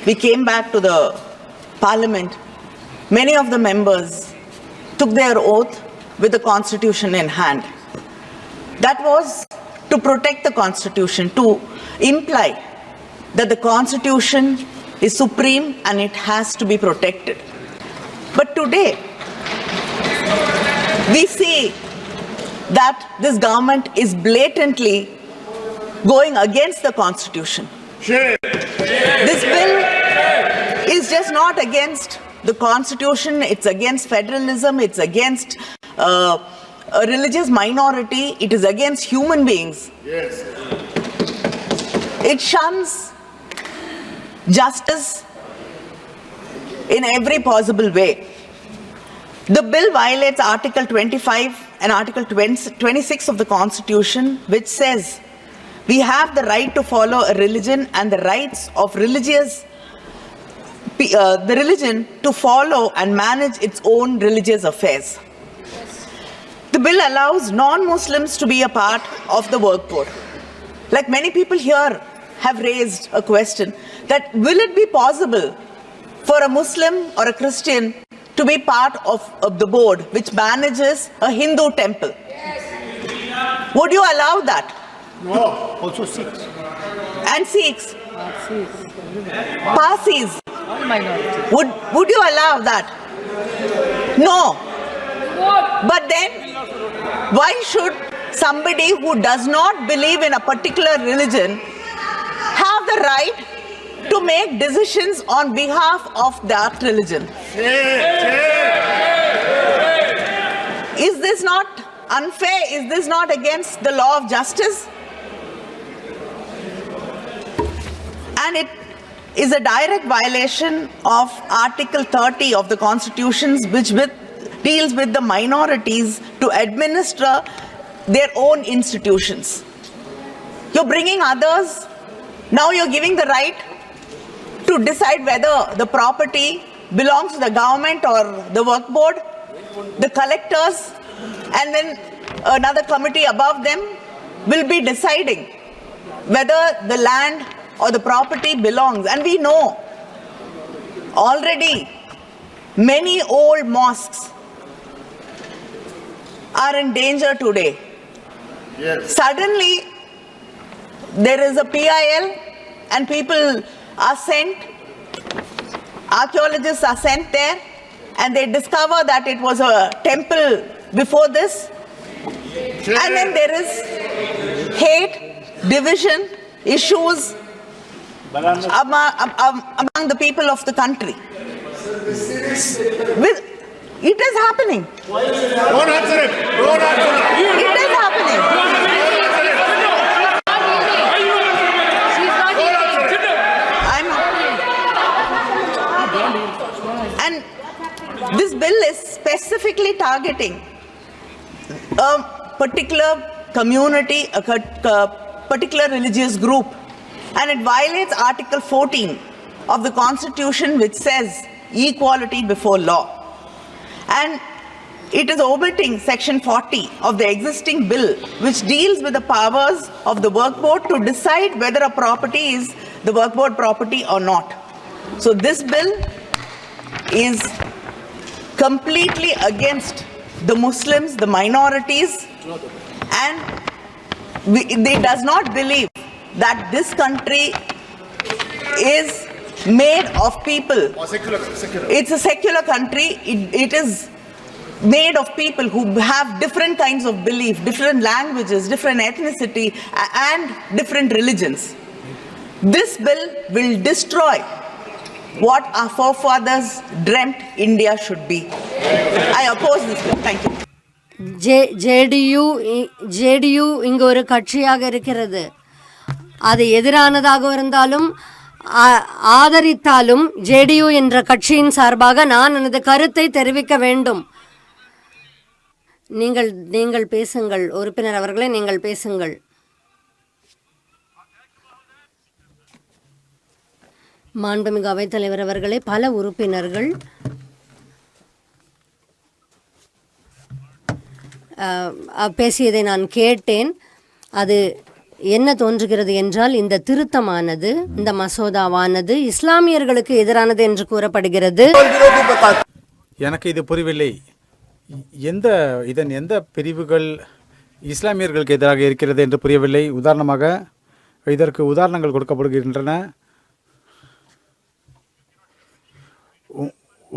we came back to the Parliament, many of the members took their oath with the Constitution in hand. That was to protect the Constitution, to imply that the Constitution is supreme and it has to be protected. But today, we see that this government is blatantly going against the Constitution. This bill is just not against the Constitution, it's against federalism, it's against a religious minority, it is against human beings. Yes. It shuns justice in every possible way. The bill violates Article 25 and Article 26 of the Constitution, which says we have the right to follow a religion and the rights of the religion to follow and manage its own religious affairs. The bill allows non-Muslims to be a part of the work board. Like many people here have raised a question that will it be possible for a Muslim or a Christian to be part of the board which manages a Hindu temple? Yes. Would you allow that? No, also Sikhs. And Sikhs. Parsis. Would you allow that? No. But then, why should somebody who does not believe in a particular religion have the right to make decisions on behalf of that religion? Is this not unfair? Is this not against the law of justice? And it is a direct violation of Article 30 of the Constitution, which deals with the minorities to administer their own institutions. You're bringing others, now you're giving the right to decide whether the property belongs to the government or the work board, the collectors, and then another committee above them will be deciding whether the land or the property belongs. And we know already many old mosques are in danger today. Yes. Suddenly, there is a PIL and people are sent, archaeologists are sent there, and they discover that it was a temple before this. And then there is hate, division, issues among the people of the country. It is happening. Don't answer him. Don't answer him. It is happening. And this bill is specifically targeting a particular community, a particular religious group, and it violates Article 14 of the Constitution, which says equality before law. And it is omitting Section 40 of the existing bill, which deals with the powers of the work board to decide whether a property is the work board property or not. So this bill is completely against the Muslims, the minorities, and they does not believe that this country is made of people. Secular. It's a secular country. It is made of people who have different kinds of belief, different languages, different ethnicity, and different religions. This bill will destroy what our forefathers dreamt India should be. I oppose this bill. Thank you. JDU இங்கு ஒரு கட்சியாக இருக்கிறது. அது எதிரானதாக இருந்தாலும் ஆதரித்தாலும் JDU என்ற கட்சியின் சார்பாக நான் எனது கருத்தை தெரிவிக்க வேண்டும். நீங்கள் பேசுங்கள் உறுப்பினர் அவர்களே, நீங்கள் பேசுங்கள். மாண்புமிகு அவைத்தலைவர் அவர்களே, பல உறுப்பினர்கள் பேசியதை நான் கேட்டேன். அது என்ன தோன்றுகிறது என்றால் இந்த திருத்தமானது, இந்த மசோதாவானது இஸ்லாமியர்களுக்கு எதிரானது என்று கூறப்படுகிறது. எனக்கு இது புரியவில்லை. இதன் எந்த பிரிவுகள் இஸ்லாமியர்களுக்கு எதிராக இருக்கிறது என்று புரியவில்லை. உதாரணமாக இதற்கு உதாரணங்கள் கொடுக்கப்படுகின்றன.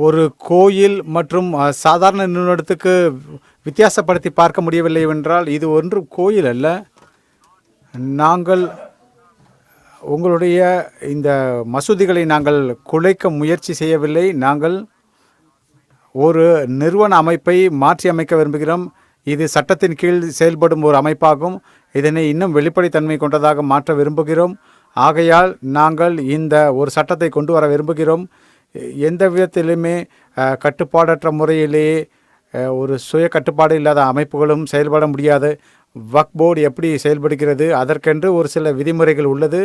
ஒரு கோயில் மற்றும் சாதாரண நிறுவனத்துக்கு வித்தியாசப்படுத்தி பார்க்க முடியவில்லை என்றால் இது ஒன்று கோயில் அல்ல. நாங்கள் உங்களுடைய இந்த மசூதிகளை நாங்கள் குலைக்க முயற்சி செய்யவில்லை. நாங்கள் ஒரு நிறுவன அமைப்பை மாற்றி அமைக்க விரும்புகிறோம். இது சட்டத்தின் கீழ் செயல்படும் ஒரு அமைப்பாகும். இதனை இன்னும் வெளிப்படைத்தன்மை கொண்டதாக மாற்ற விரும்புகிறோம். ஆகையால் நாங்கள் இந்த ஒரு சட்டத்தை கொண்டு வர விரும்புகிறோம். எந்த விதத்திலுமே கட்டுப்பாடற்ற முறையிலேயே ஒரு சுய கட்டுப்பாடு இல்லாத அமைப்புகளும் செயல்பட முடியாது. வக்ஃப் போர்டு எப்படி செயல்படுகிறது, அதற்கென்று ஒரு சில விதிமுறைகள் உள்ளது.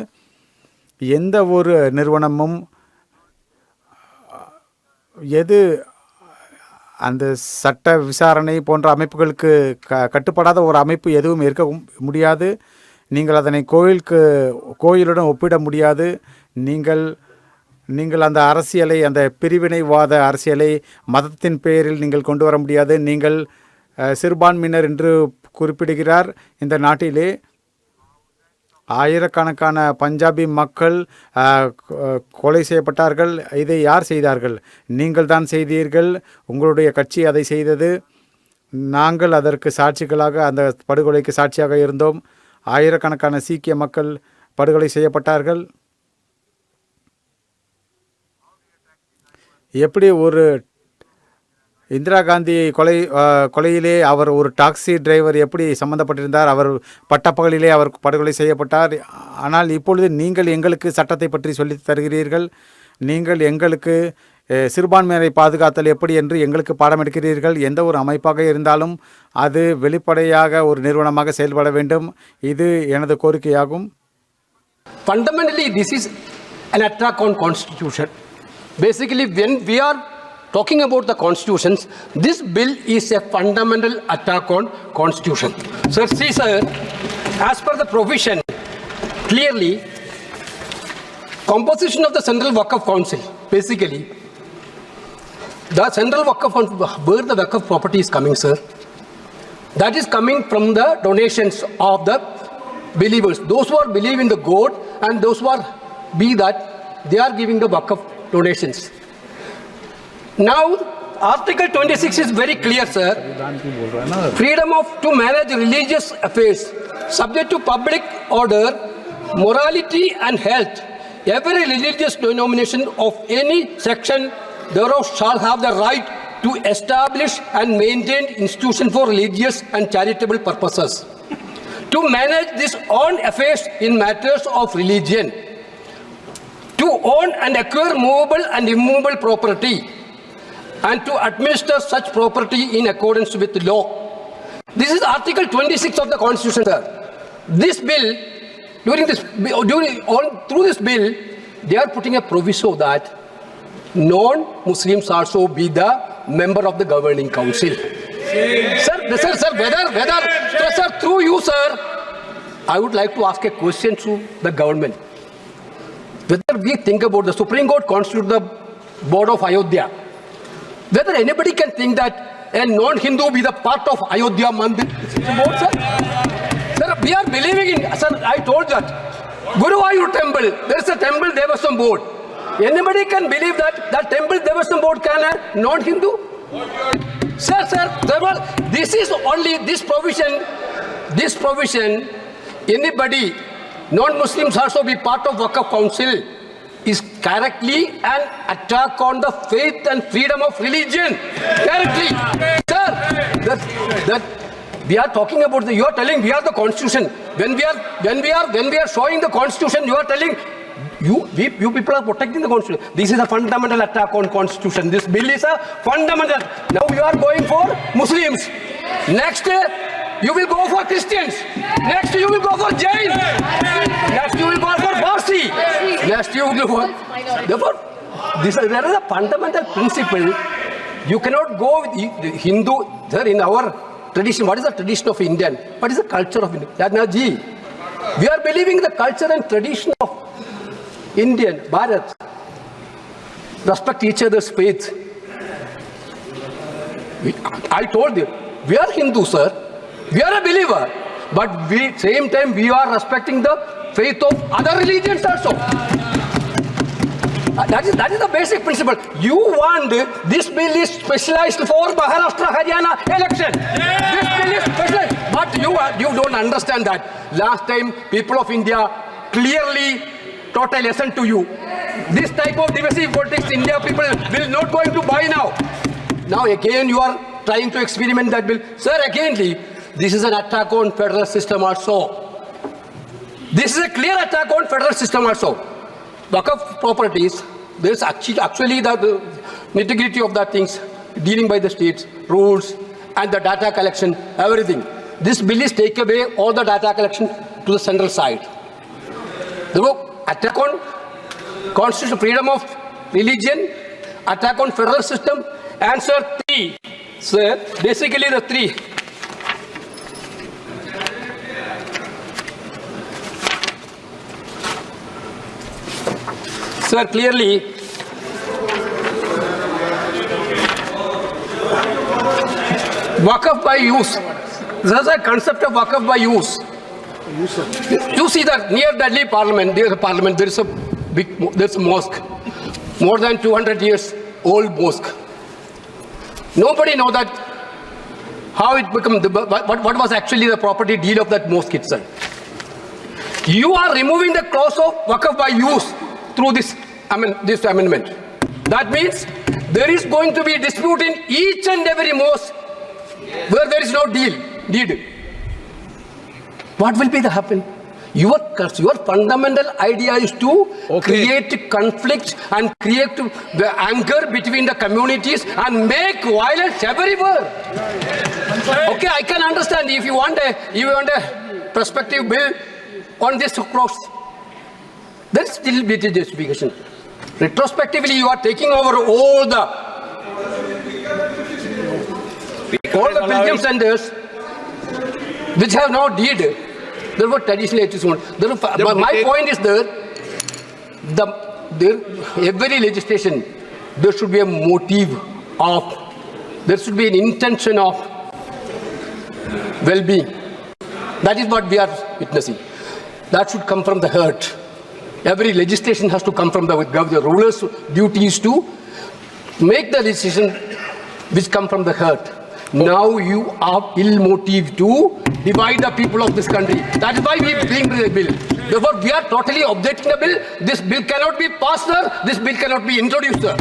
எந்த ஒரு நிறுவனமும் எது அந்த சட்ட விசாரணை போன்ற அமைப்புகளுக்கு கட்டுப்படாத ஒரு அமைப்பு எதுவும் இருக்க முடியாது. நீங்கள் அதனை கோயிலுடன் ஒப்பிட முடியாது. நீங்கள் அந்த அரசியலை, அந்த பிரிவினைவாத அரசியலை மதத்தின் பெயரில் நீங்கள் கொண்டு வர முடியாது. நீங்கள் சிறுபான்மையினர் என்று குறிப்பிடுகிறார். இந்த நாட்டிலே ஆயிரக்கணக்கான பஞ்சாபி மக்கள் கொலை செய்யப்பட்டார்கள். இதை யார் செய்தார்கள்? நீங்கள் தான் செய்தீர்கள். உங்களுடைய கட்சி அதை செய்தது. நாங்கள் அதற்கு சாட்சிகளாக, அந்த படுகொலைக்கு சாட்சியாக இருந்தோம். ஆயிரக்கணக்கான சீக்கிய மக்கள் படுகொலை செய்யப்பட்டார்கள். எப்படி ஒரு இந்திரா காந்தி கொலையிலே அவர் ஒரு டாக்ஸி டிரைவர் எப்படி சம்பந்தப்பட்டிருந்தார், அவர் பட்டப்பகலிலே அவர் படுகொலை செய்யப்பட்டார். ஆனால் இப்பொழுது நீங்கள் எங்களுக்கு சட்டத்தை பற்றி சொல்லி தருகிறீர்கள். நீங்கள் எங்களுக்கு சிறுபான்மையினரை பாதுகாத்தல் எப்படி என்று எங்களுக்கு பாடம் எடுக்கிறீர்கள். எந்த ஒரு அமைப்பாக இருந்தாலும் அது வெளிப்படையாக ஒரு நிறுவனமாக செயல்பட வேண்டும். இது எனது கோரிக்கையாகும். Fundamentally, this is an attack on constitution. Basically, when we are talking about the constitutions, this bill is a fundamental attack on constitution. Sir, see sir, as per the provision, clearly, composition of the Central Waqf Council, basically, the Central Waqf Council, where the Waqf property is coming, sir, that is coming from the donations of the believers. Those who are believe in the God and those who are they are giving the Waqf donations. Now, Article 26 is very clear, sir. Freedom to manage religious affairs, subject to public order, morality and health. Every religious denomination of any section thereof shall have the right to establish and maintain institutions for religious and charitable purposes. To manage this own affairs in matters of religion. To own and acquire movable and immovable property. And to administer such property in accordance with the law. This is Article 26 of the Constitution, sir. This bill, through this bill, they are putting a proviso that non-Muslims also be the member of the governing council. Sir, whether through you, sir, I would like to ask a question to the government. Whether we think about the Supreme Court constitute the board of Ayodhya, whether anybody can think that a non-Hindu be the part of Ayodhya Mandir board, sir? Sir, we are believing in, sir, I told that. Guruvayur temple, there is a temple Devastam board. Anybody can believe that that temple Devastam board can a non-Hindu? Sir, this is only this provision, anybody, non-Muslims also be part of Waqf Council is correctly an attack on the faith and freedom of religion. Correctly. Sir, that we are talking about you are telling we are the constitution. When we are showing the constitution, you are telling you people are protecting the constitution. This is a fundamental attack on constitution. This bill is a fundamental. Now you are going for Muslims. Next you will go for Christians. Next you will go for Jain. Next you will go for Parsi. Next you will go for... Therefore, there is a fundamental principle. You cannot go with Hindu. Sir, in our tradition, what is the tradition of Indian? What is the culture of India? Yadnaji, We are believing the culture and tradition of Indian, Bharat. Respect each other's faith. I told you, we are Hindu, sir. We are a believer. But same time, we are respecting the faith of other religions also. That is the basic principle. You want this bill is specialized for Maharashtra, Haryana election. This bill is specialized. But you don't understand that. Last time, people of India clearly taught a lesson to you. This type of divisive politics, India people will not going to buy now. Now again, you are trying to experiment that bill. Sir, again, this is an attack on federal system also. This is a clear attack on federal system also. Waqf properties, there is actually the nitty-gritty of the things dealing by the states, rules, and the data collection, everything. This bill is take away all the data collection to the central side. The attack on constitutional freedom of religion, attack on federal system. Answer 3, sir. Basically the 3. Sir, clearly, Waqf by use. There's a concept of Waqf by use. You see that near Delhi Parliament, there's a mosque, more than 200 years old mosque. Nobody know that how it became, what was actually the property deed of that mosque itself. You are removing the clause of Waqf by use through this amendment. That means there is going to be a dispute in each and every mosque where there is no deed. What will be the happen? Your fundamental idea is to create conflict and create the anger between the communities and make violence everywhere. Okay, I can understand if you want a prospective bill on this cross. Then still be the justification. Retrospectively, you are taking over all the pilgrim centers which have now deed. There were traditional attitudes. My point is that every legislation, there should be a motive of, there should be an intention of well-being. That is what we are witnessing. That should come from the heart. Every legislation has to come from the ruler's duty is to make the decision which come from the heart. Now you are ill-motive to divide the people of this country. That is why we bring the bill. Therefore, we are totally objecting the bill. This bill cannot be passed, sir. This bill cannot be introduced, sir.